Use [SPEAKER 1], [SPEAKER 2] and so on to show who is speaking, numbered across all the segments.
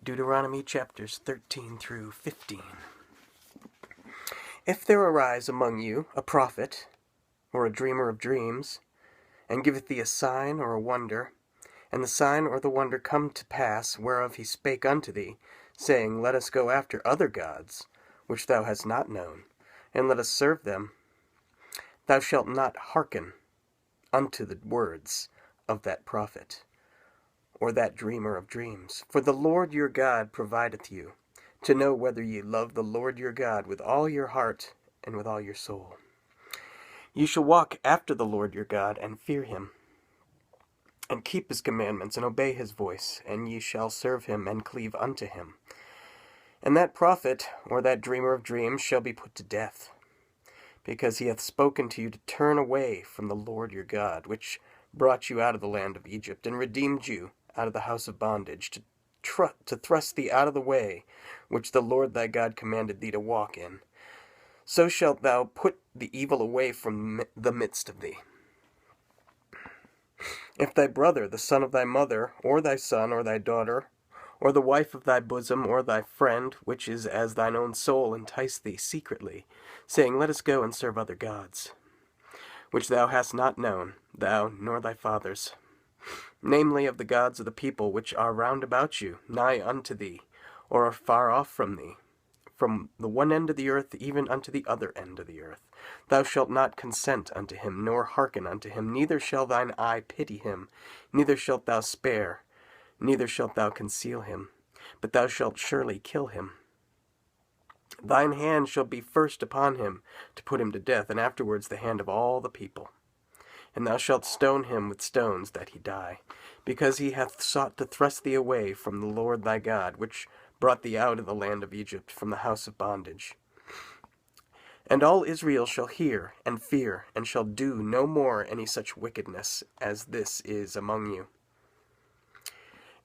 [SPEAKER 1] Deuteronomy chapters 13 through 15. If there arise among you a prophet, or a dreamer of dreams, and giveth thee a sign or a wonder, and the sign or the wonder come to pass whereof he spake unto thee, saying, Let us go after other gods, which thou hast not known, and let us serve them, thou shalt not hearken unto the words of that prophet, or that dreamer of dreams. For the Lord your God provideth you, to know whether ye love the Lord your God with all your heart and with all your soul. Ye shall walk after the Lord your God, and fear him, and keep his commandments, and obey his voice, and ye shall serve him, and cleave unto him. And that prophet, or that dreamer of dreams, shall be put to death, because he hath spoken to you to turn away from the Lord your God, which brought you out of the land of Egypt, and redeemed you out of the house of bondage, to thrust thee out of the way which the Lord thy God commanded thee to walk in. So shalt thou put the evil away from the midst of thee. If thy brother, the son of thy mother, or thy son, or thy daughter, or the wife of thy bosom, or thy friend, which is as thine own soul, entice thee secretly, saying, Let us go and serve other gods, which thou hast not known, thou nor thy fathers, namely of the gods of the people which are round about you, nigh unto thee, or are far off from thee, from the one end of the earth even unto the other end of the earth. Thou shalt not consent unto him, nor hearken unto him, neither shall thine eye pity him, neither shalt thou spare, neither shalt thou conceal him, but thou shalt surely kill him. Thine hand shall be first upon him, to put him to death, and afterwards the hand of all the people. And thou shalt stone him with stones, that he die, because he hath sought to thrust thee away from the Lord thy God, which brought thee out of the land of Egypt, from the house of bondage. And all Israel shall hear and fear, and shall do no more any such wickedness as this is among you.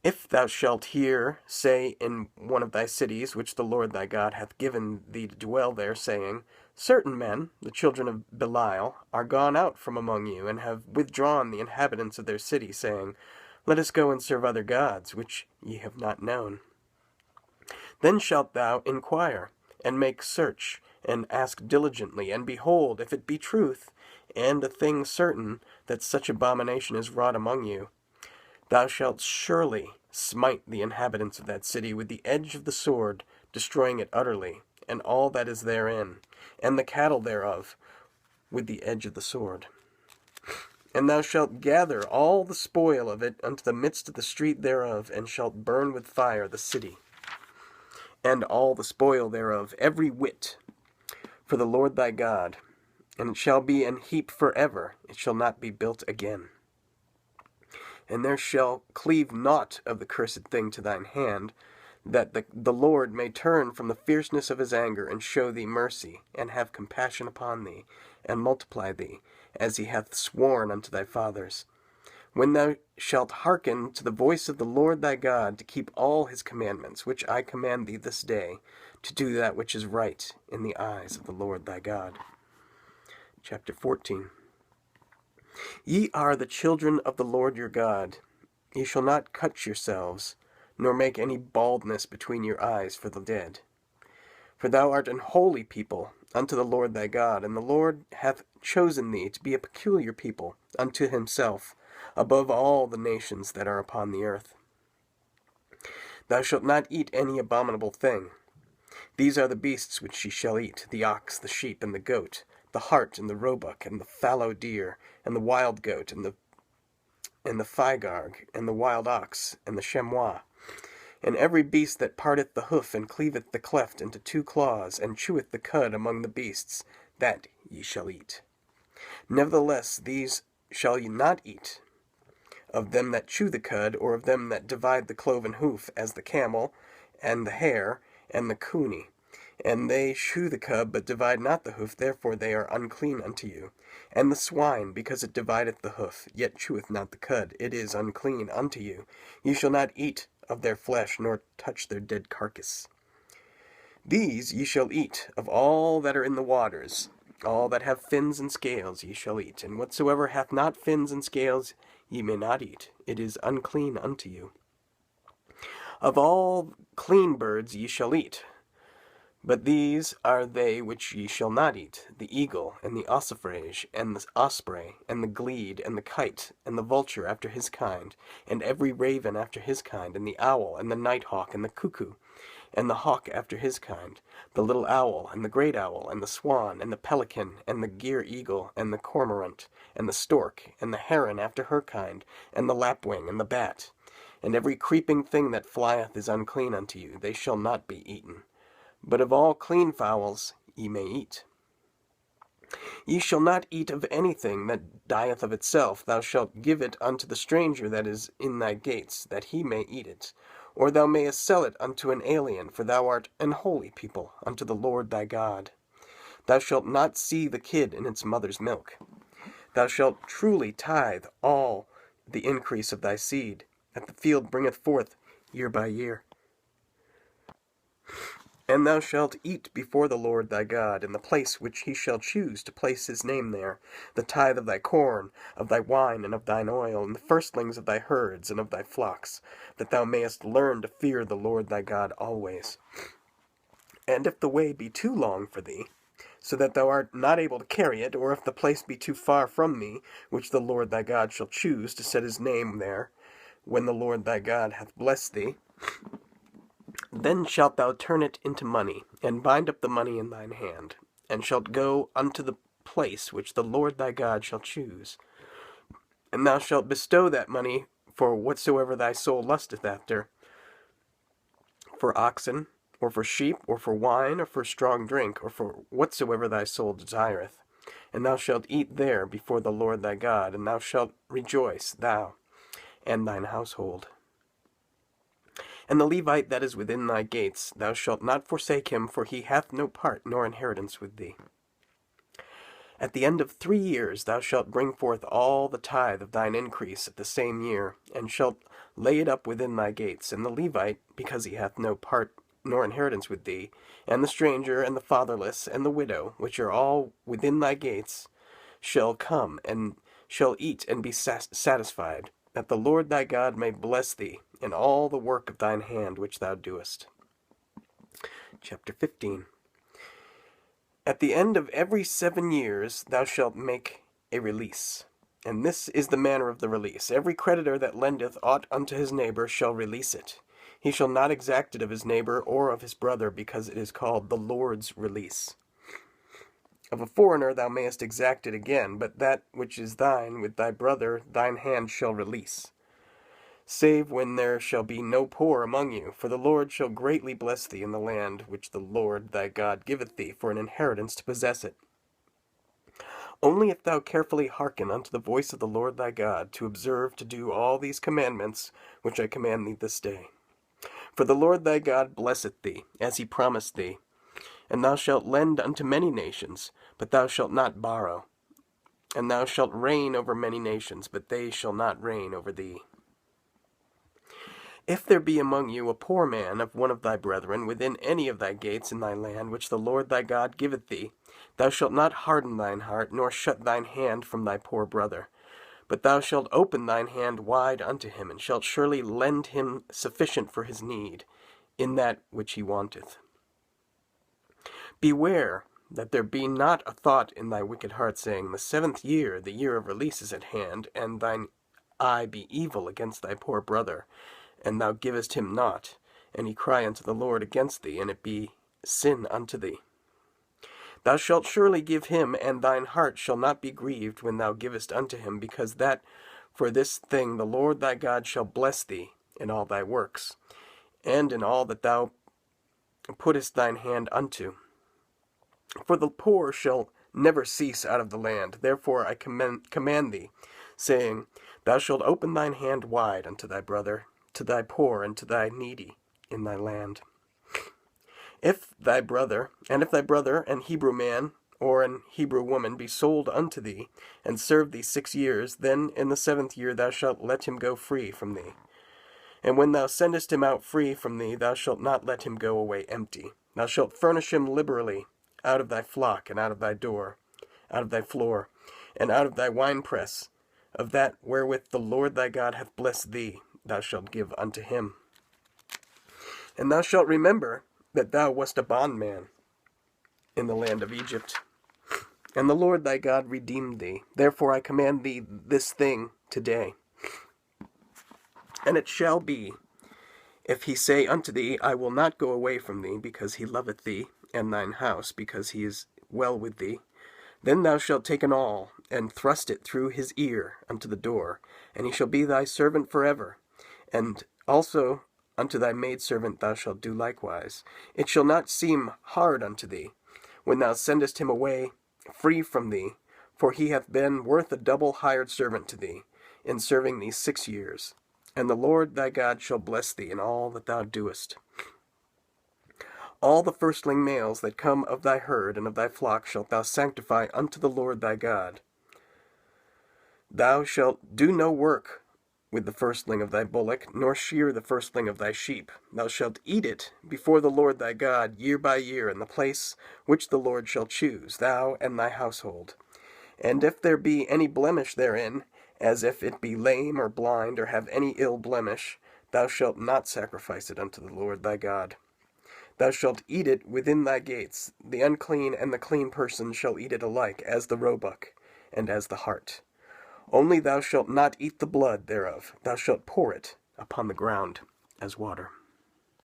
[SPEAKER 1] If thou shalt hear, say, in one of thy cities, which the Lord thy God hath given thee to dwell there, saying, Certain men, the children of Belial, are gone out from among you, and have withdrawn the inhabitants of their city, saying, Let us go and serve other gods, which ye have not known. Then shalt thou inquire, and make search, and ask diligently, and behold, if it be truth, and a thing certain, that such abomination is wrought among you, thou shalt surely smite the inhabitants of that city with the edge of the sword, destroying it utterly, and all that is therein, and the cattle thereof, with the edge of the sword. And thou shalt gather all the spoil of it unto the midst of the street thereof, and shalt burn with fire the city, and all the spoil thereof, every whit, for the Lord thy God. And it shall be an heap forever, it shall not be built again. And there shall cleave naught of the cursed thing to thine hand, that the Lord may turn from the fierceness of his anger, and show thee mercy, and have compassion upon thee, and multiply thee, as he hath sworn unto thy fathers. When thou shalt hearken to the voice of the Lord thy God, to keep all his commandments, which I command thee this day, to do that which is right in the eyes of the Lord thy God. Chapter 14. Ye are the children of the Lord your God. Ye shall not cut yourselves, nor make any baldness between your eyes for the dead. For thou art an holy people unto the Lord thy God, and the Lord hath chosen thee to be a peculiar people unto himself, above all the nations that are upon the earth. Thou shalt not eat any abominable thing. These are the beasts which ye shall eat, the ox, the sheep, and the goat, the hart, and the roebuck, and the fallow deer, and the wild goat, and the fygarg, and the wild ox, and the chamois, and every beast that parteth the hoof, and cleaveth the cleft into two claws, and cheweth the cud among the beasts, that ye shall eat. Nevertheless, these shall ye not eat, of them that chew the cud, or of them that divide the cloven hoof, as the camel, and the hare, and the coonie. And they chew the cud, but divide not the hoof, therefore they are unclean unto you. And the swine, because it divideth the hoof, yet cheweth not the cud, it is unclean unto you. Ye shall not eat of their flesh, nor touch their dead carcass. These ye shall eat of all that are in the waters. All that have fins and scales ye shall eat, and whatsoever hath not fins and scales ye may not eat. It is unclean unto you. Of all clean birds ye shall eat, but these are they which ye shall not eat: the eagle, and the ossifrage, and the osprey, and the glede, and the kite, and the vulture after his kind, and every raven after his kind, and the owl, and the nighthawk, and the cuckoo, and the hawk after his kind, the little owl, and the great owl, and the swan, and the pelican, and the gyre eagle, and the cormorant, and the stork, and the heron after her kind, and the lapwing, and the bat. And every creeping thing that flieth is unclean unto you, they shall not be eaten. But of all clean fowls ye may eat. Ye shall not eat of anything that dieth of itself. Thou shalt give it unto the stranger that is in thy gates, that he may eat it. Or thou mayest sell it unto an alien, for thou art an holy people unto the Lord thy God. Thou shalt not see the kid in its mother's milk. Thou shalt truly tithe all the increase of thy seed, that the field bringeth forth year by year. And thou shalt eat before the Lord thy God in the place which he shall choose to place his name there, the tithe of thy corn, of thy wine, and of thine oil, and the firstlings of thy herds and of thy flocks, that thou mayest learn to fear the Lord thy God always. And if the way be too long for thee, so that thou art not able to carry it, or if the place be too far from thee, which the Lord thy God shall choose to set his name there, when the Lord thy God hath blessed thee, then shalt thou turn it into money, and bind up the money in thine hand, and shalt go unto the place which the Lord thy God shall choose. And thou shalt bestow that money for whatsoever thy soul lusteth after, for oxen, or for sheep, or for wine, or for strong drink, or for whatsoever thy soul desireth. And thou shalt eat there before the Lord thy God, and thou shalt rejoice, thou and thine household. And the Levite that is within thy gates, thou shalt not forsake him, for he hath no part nor inheritance with thee. At the end of 3 years thou shalt bring forth all the tithe of thine increase at the same year, and shalt lay it up within thy gates. And the Levite, because he hath no part nor inheritance with thee, and the stranger, and the fatherless, and the widow, which are all within thy gates, shall come, and shall eat and be satisfied, that the Lord thy God may bless thee in all the work of thine hand which thou doest. Chapter 15. At the end of every 7 years thou shalt make a release. And this is the manner of the release. Every creditor that lendeth aught unto his neighbor shall release it. He shall not exact it of his neighbor or of his brother, because it is called the Lord's release. Of a foreigner thou mayest exact it again, but that which is thine with thy brother thine hand shall release, save when there shall be no poor among you, for the Lord shall greatly bless thee in the land which the Lord thy God giveth thee for an inheritance to possess it. Only if thou carefully hearken unto the voice of the Lord thy God, to observe to do all these commandments which I command thee this day. For the Lord thy God blesseth thee, as he promised thee. And thou shalt lend unto many nations, but thou shalt not borrow. And thou shalt reign over many nations, but they shall not reign over thee. If there be among you a poor man of one of thy brethren within any of thy gates in thy land, which the Lord thy God giveth thee, thou shalt not harden thine heart, nor shut thine hand from thy poor brother. But thou shalt open thine hand wide unto him, and shalt surely lend him sufficient for his need, in that which he wanteth. Beware that there be not a thought in thy wicked heart, saying, the 7th year, the year of release, is at hand, and thine eye be evil against thy poor brother, and thou givest him not, and he cry unto the Lord against thee, and it be sin unto thee. Thou shalt surely give him, and thine heart shall not be grieved when thou givest unto him, because that for this thing the Lord thy God shall bless thee in all thy works, and in all that thou puttest thine hand unto. For the poor shall never cease out of the land. Therefore I command thee, saying, thou shalt open thine hand wide unto thy brother, to thy poor, and to thy needy in thy land. If thy brother, an Hebrew man, or an Hebrew woman, be sold unto thee, and serve thee 6 years, then in the 7th year thou shalt let him go free from thee. And when thou sendest him out free from thee, thou shalt not let him go away empty. Thou shalt furnish him liberally, out of thy flock, and out of thy door, out of thy floor, and out of thy winepress, of that wherewith the Lord thy God hath blessed thee, thou shalt give unto him. And thou shalt remember that thou wast a bondman in the land of Egypt, and the Lord thy God redeemed thee. Therefore I command thee this thing today. And it shall be, if he say unto thee, I will not go away from thee, because he loveth thee, and thine house, because he is well with thee, then thou shalt take an awl, and thrust it through his ear unto the door, and he shall be thy servant forever. And also unto thy maidservant thou shalt do likewise. It shall not seem hard unto thee, when thou sendest him away free from thee, for he hath been worth a double hired servant to thee, in serving thee 6 years. And the Lord thy God shall bless thee in all that thou doest. All the firstling males that come of thy herd and of thy flock shalt thou sanctify unto the Lord thy God. Thou shalt do no work with the firstling of thy bullock, nor shear the firstling of thy sheep. Thou shalt eat it before the Lord thy God year by year in the place which the Lord shall choose, thou and thy household. And if there be any blemish therein, as if it be lame or blind, or have any ill blemish, thou shalt not sacrifice it unto the Lord thy God. Thou shalt eat it within thy gates. The unclean and the clean person shall eat it alike, as the roebuck and as the hart. Only thou shalt not eat the blood thereof. Thou shalt pour it upon the ground as water.